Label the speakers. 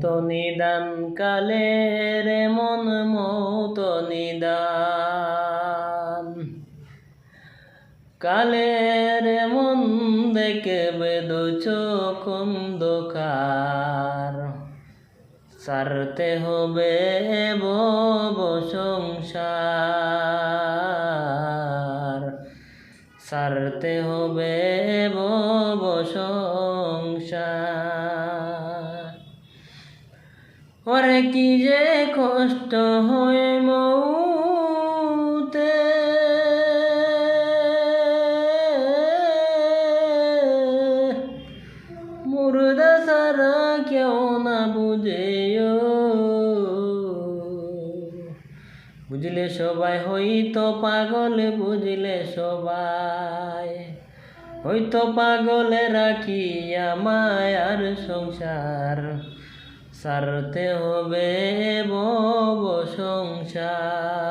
Speaker 1: মৌত নিদান কালের মন মৌত নিদান কালের মন দেখবে দু চোখ অন্ধকার সারতে হবে ভব সংসার সারতে হবে ভব সংসার ওরে কি যে কষ্ট হয় মৌতে মুর্দা সারা কেউ না বুঝেও বুঝলে সবাই হইতো পাগল বুঝলে সবাই হইতো পাগলে রাখিয়া মায়ার সংসার সারতে হবে ভব সংসার।